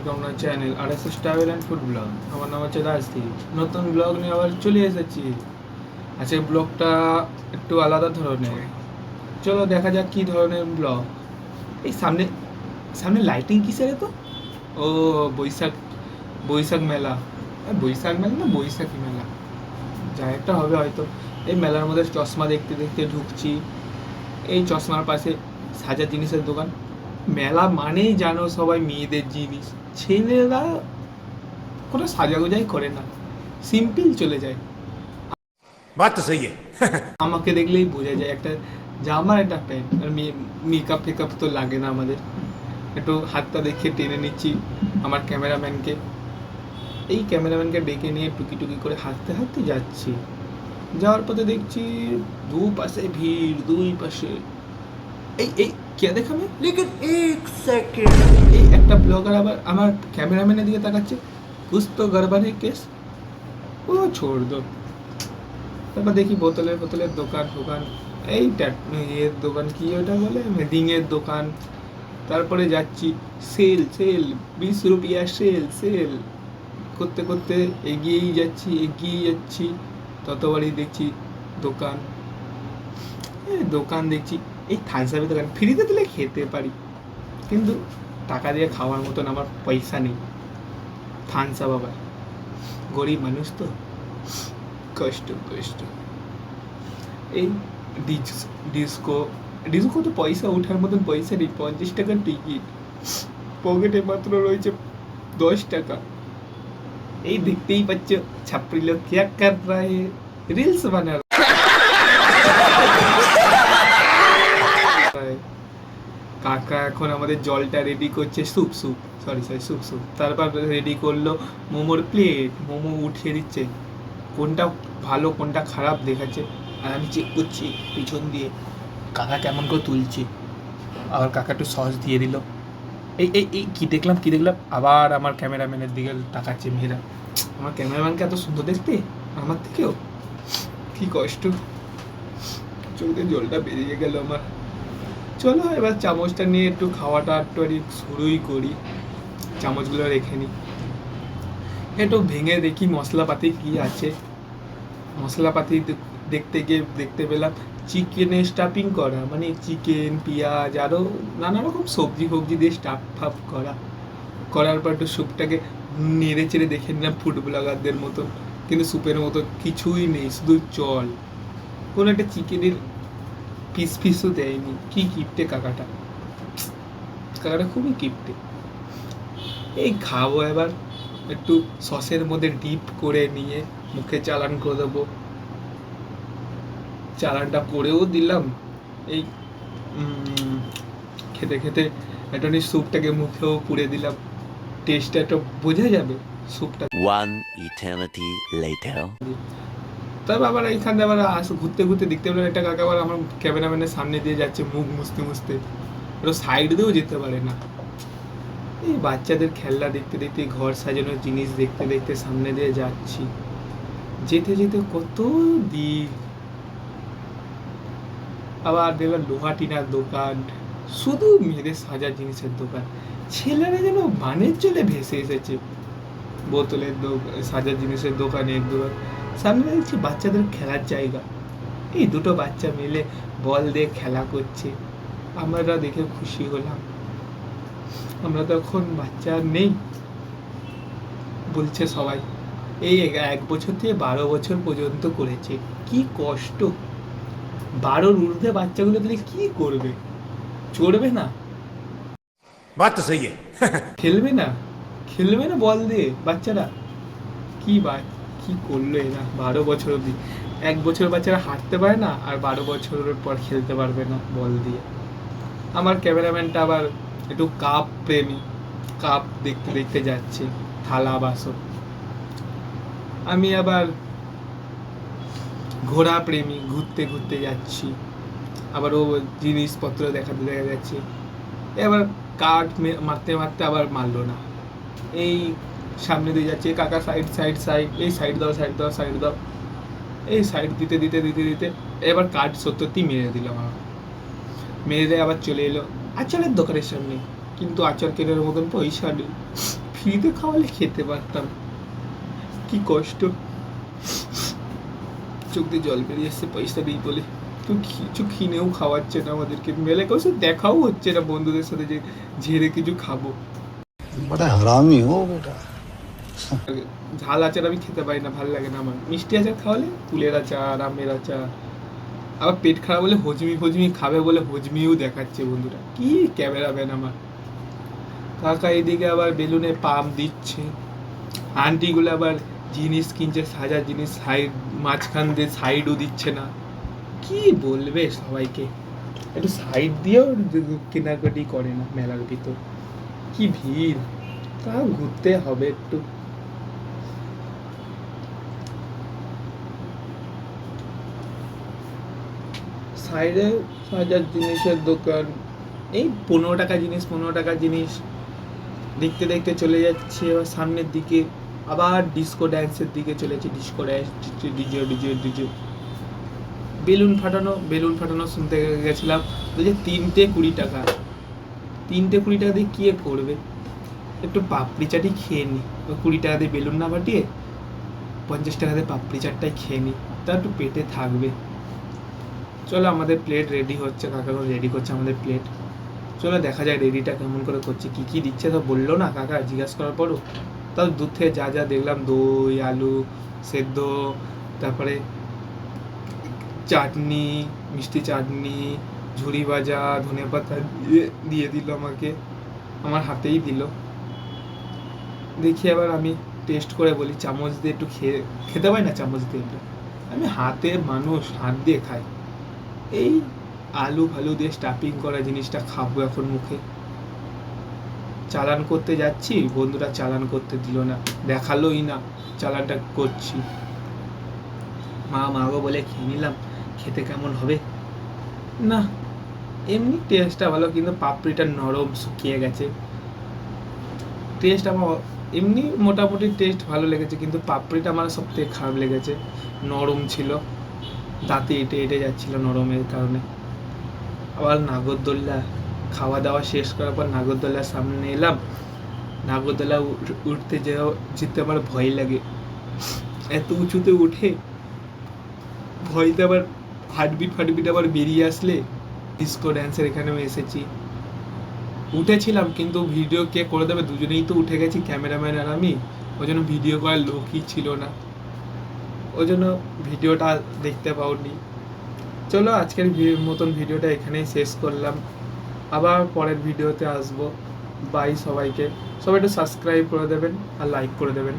Welcome my channel RSS travel and food blog. আমার নাম হচ্ছে রাজদীপ। নতুন ব্লগ নিয়ে আবার চলে এসেছি। আজকে ব্লগটা একটু আলাদা ধরনের। চলো দেখা যাক কী ধরনের ব্লগ। এই সামনে সামনে লাইটিং কিসের তো? ও বৈশাখ বৈশাখ মেলা। বৈশাখ মেলা না বৈশাখী মেলা, যা একটা হবে হয়তো। এই মেলার মধ্যে চশমা দেখতে দেখতে ঢুকছি। এই চশমার পাশে সাজার জিনিসের দোকান। মেলা মানেই জানো সবাই মেয়েদের জিনিস। ছেলেরা কোনো সাজাগোজাই করে না, সিম্পল চলে যায়। बात तो सही है। আমাকে দেখলেই বোঝা যায় একটা জামা একটা প্যান্ট। আর মেকআপ ফেকআপ তো লাগে না আমাদের। একটু হাতটা দেখে টেনে নিচ্ছি আমার ক্যামেরাম্যানকে। এই ক্যামেরাম্যানকে ডেকে নিয়ে টুকি টুকি করে হাঁটতে হাঁটতে যাচ্ছি। যাওয়ার পথে দেখছি দুপাশে ভিড়, দুই পাশে। এই এই কে দেখাবে, लेकिन एक सेकंड এই একটা ব্লগার আবার আমার ক্যামেরাম্যানের দিকে তাকাচ্ছে। কুছ তো গড়বড় है কেস। ও ছোড় দো। তারপর দেখি বোতলের বোতলের দোকান ফোকান। এই ইয়ের দোকান, কি ওটা বলে, রিংয়ের দোকান। তারপরে যাচ্ছি সেল সেল, 20 রুপিয়া সেল সেল করতে করতে এগিয়েই যাচ্ছি। ততবারই দেখছি দোকান। দোকান দেখছি এই থানসাপের দোকান। ফ্রিতে দিলে খেতে পারি, কিন্তু টাকা দিয়ে খাওয়ার মতন আমার পয়সা নেই। থানসাপ আবার, গরিব মানুষ তো, কষ্ট কষ্ট। এই ডিস্কো ডিস্কো তো পয়সা ওঠার মতন পয়সা নেই। 50 টাকার টিকিট, পকেটে মাত্র রয়েছে 10 টাকা। এই দেখতেই পাচ্ছ ছাপড়ি লোক क्या कर रहा है, রিলস বানা रहा है। কাকা এখন আমাদের জলটা রেডি করছে, স্যুপ স্যুপ। তারপর রেডি করলো মোমোর প্লেট। মোমো উঠিয়ে দিচ্ছে, কোনটা ভালো কোনটা খারাপ দেখাচ্ছে। আর আমি চেক করছি পিছন দিয়ে কাকা কেমন করে তুলছে। আবার কাকা একটু সস দিয়ে দিল। এই এই এই কী দেখলাম আবার আমার ক্যামেরাম্যানের দিকে তাকাচ্ছে মেয়েরা। আমার ক্যামেরাম্যানকে এত সুন্দর দেখতে আমার থেকেও। কি কষ্ট, চোখে জলটা বেরিয়ে গেল আমার। চলো এবার চামচটা নিয়ে একটু খাওয়াটা একটু শুরুই করি। চামচগুলো রেখে নিই, একটু ভেঙে দেখি মশলাপাতি কি আছে। মশলাপাতি দেখতে গিয়ে দেখতে পেলাম চিকেনে স্টাফিং করা, মানে চিকেন পেঁয়াজ আরও নানা রকম সবজি ফবজি দিয়ে স্টাফ ফাফ করার পর একটু স্যুপটাকে নেড়ে চেড়ে দেখে নিলাম ফুড ব্লগারদের মতো। কিন্তু স্যুপের মতো কিছুই নেই, শুধু জল। কোনো একটা চিকেনের পিসও দেয়নি। কি কিপটে কাকাটা খুবই কিপটে। এই খাবো এবার, একটু সসের মধ্যে ডিপ করে নিয়ে মুখে চালান করে দেবো। চালানটা করেও দিলাম। এই খেতে খেতে একটা স্যুপটাকে মুখেও পুড়ে দিলাম। টেস্টটা একটু বোঝা যাবে স্যুপটা। One eternity later. তারপর আবার এইখানে আবার ঘুরতে ঘুরতে দেখতে পেলাম একটা কাকা আবার আমার ক্যামেরাম্যানের সামনে দিয়ে যাচ্ছে মুখ মুছতে। ওরা সাইড দিয়েও যেতে পারে না। এই বাচ্চাদের খেলনা দেখতে দেখতে, ঘর সাজানোর জিনিস দেখতে দেখতে সামনে দিয়ে যাচ্ছি। যেতে যেতে কত দিক, আবার দেখলাম লোহা টিনার দোকান, শুধু মেয়েদের সাজার জিনিসের দোকান। ছেলেরা যেন বানের জলে ভেসে এসেছে। বোতলের দোকান, সাজার জিনিসের দোকান, এক দোকান। সামনে দেখছি বাচ্চাদের খেলার জায়গা। এই দুটো বাচ্চা মিলে বল দিয়ে খেলা করছে। আমরা দেখে খুশি হলাম। আমরা তো এখন বাচ্চা নেই বলছে সবাই। এই 1 বছর থেকে 12 বছর পর্যন্ত করেছে। কি কষ্ট। 12-র ঊর্ধ্বে বাচ্চাগুলো দিলে কি করবে? চড়বে না, बात तो सही है। খেলবে না বল দিয়ে বাচ্চারা। কি করলো এরা 12 বছর অবধি? 1 বছর বাচ্চারা হাঁটতে পারে না, আর 12 বছরের পর খেলতে পারবে না বল দিয়ে। আমার ক্যামেরাম্যানটা আবার একটু কাপ প্রেমী, কাপ দেখতে দেখতে যাচ্ছে, থালা বাসন। আমি আবার ঘোড়া প্রেমী, ঘুরতে ঘুরতে যাচ্ছি। আবার ও জিনিসপত্র দেখা যাচ্ছে। এবার কাঠ মারতে মারতে আবার মারলো না। এই সামনে দিয়ে যাচ্ছে কাকা, সাইড, এই সাইড দাও। এই সাইড দিতে এবার কাঠ সত্যি মেরে দিলাম। মেরে দিয়ে আবার চলে এলো আচারের দোকানের সামনে। কিন্তু আচার কেনার মতন পয়সা নেই। ফ্রিতে খাওয়ালে খেতে পারতাম, কি কষ্ট। চোখ দিয়ে জল বেরিয়ে এসছে পয়সা দিই বলে। তো কিছু কিনেও খাওয়াচ্ছে না আমাদেরকে, মেলে কারোর সাথে দেখাও হচ্ছে না বন্ধুদের সাথে যে ঝেড়ে কিছু খাবো। बड़ा हरामी हो बेटा। ঝাল আচার আমি খেতে পারি না, ভালো লাগে না আমার। মিষ্টি আচার খাওয়ালে কুলের আচার, আমের আচার। আবার পেট খারাপ বলে হজমি ফজমি খাবে বলে হজমিও দেখাচ্ছে বন্ধুরা, কি ক্যামেরাম্যান আমার। কাকা এদিকে আবার বেলুনে পাম্প দিচ্ছে, আন্টিগুলো আবার জিনিস কিনছে, সাজার জিনিস, সাইড মাঝখান দিয়ে সাইডও দিচ্ছে না। কি বলবে সবাইকে, একটু সাইড দিয়েও কেনাকাটি করে না মেলার ভিতর। কি ভিড়, তাও ঘুরতে হবে একটু। সাইডে সাজার জিনিসের দোকান, এই 15 টাকা জিনিস, 15 টাকা জিনিস দেখতে দেখতে চলে যাচ্ছে। এবার সামনের দিকে আবার ডিস্কো ড্যান্সের দিকে চলেছে, disco dance, DJ DJ DJ. Balloon ফাটানো শুনতে গেছিলাম, বলছে 3টে 20 টাকা। 3টে 20 টাকা দিয়ে কি করবে? একটু পাপড়ি চাটই খেয়ে নি, 20 টাকা দিয়ে বেলুন না ফাটিয়ে 50 টাকা দিয়ে পাপড়ি চাটটাই খেয়ে নি, তা একটু পেটে থাকবে। চলো আমাদের প্লেট রেডি হচ্ছে, কাকা রেডি করছে আমাদের প্লেট। চলো দেখা যায় রেডিটা কেমন করে করছে, কি কি দিচ্ছে তো বললো না কাকা, জিজ্ঞাসা করার পরও। তাও দূর থেকে যা যা দেখলাম, দই, আলু সেদ্ধ, তারপরে চাটনি, মিষ্টি চাটনি, ঝুড়ি ভাজা, ধনে পাতা দিয়ে দিল আমাকে, আমার হাতেই দিল। দেখি এবার আমি টেস্ট করে বলি, চামচ দিয়ে একটু খেতে পাই না চামচ দিয়ে একটু, আমি হাতের মানুষ, হাত দিয়ে খাই। এই আলু ফালু দিয়ে স্টাফিং করা জিনিসটা খাবো এখন মুখে। চালান করতে যাচ্ছি, বন্ধুরা চালান করতে দিল না, দেখালোই না চালানটা করছি। মাগো বলে খেয়ে নিলাম, খেতে কেমন হবে না, এমনি টেস্টটা ভালো, কিন্তু পাপড়িটা নরম শুকিয়ে গেছে। টেস্ট আমার এমনি মোটামুটি টেস্ট ভালো লেগেছে, কিন্তু পাপড়িটা আমার সব থেকে খারাপ লেগেছে, নরম ছিল, দাঁতে এঁটে এঁটে যাচ্ছিলো নরমের কারণে। আবার নাগরদোল্লা, খাওয়া দাওয়া শেষ করার পর নাগরদোল্লার সামনে এলাম। নাগরদোল্লা উঠতে যেতে আমার ভয় লাগে, এত উঁচুতে উঠে ভয়তে আবার হার্টবিট আবার বেরিয়ে আসলে। ডিস্কো ড্যান্সের এখানে আমি এসেছি, উঠেছিলাম কিন্তু ভিডিও কে করে দেবে, দুজনেই তো উঠে গেছি, ক্যামেরাম্যান আর আমি। ওই জন্য ভিডিও করার লোকই ছিল না, ওই জন্য ভিডিওটা দেখতে পাওনি। চলো আজকের মতন ভিডিওটা এখানেই শেষ করলাম, আবার পরের ভিডিওতে আসবো। বাই সবাইকে, সবাই একটু সাবস্ক্রাইব করে দেবেন আর লাইক করে দেবেন।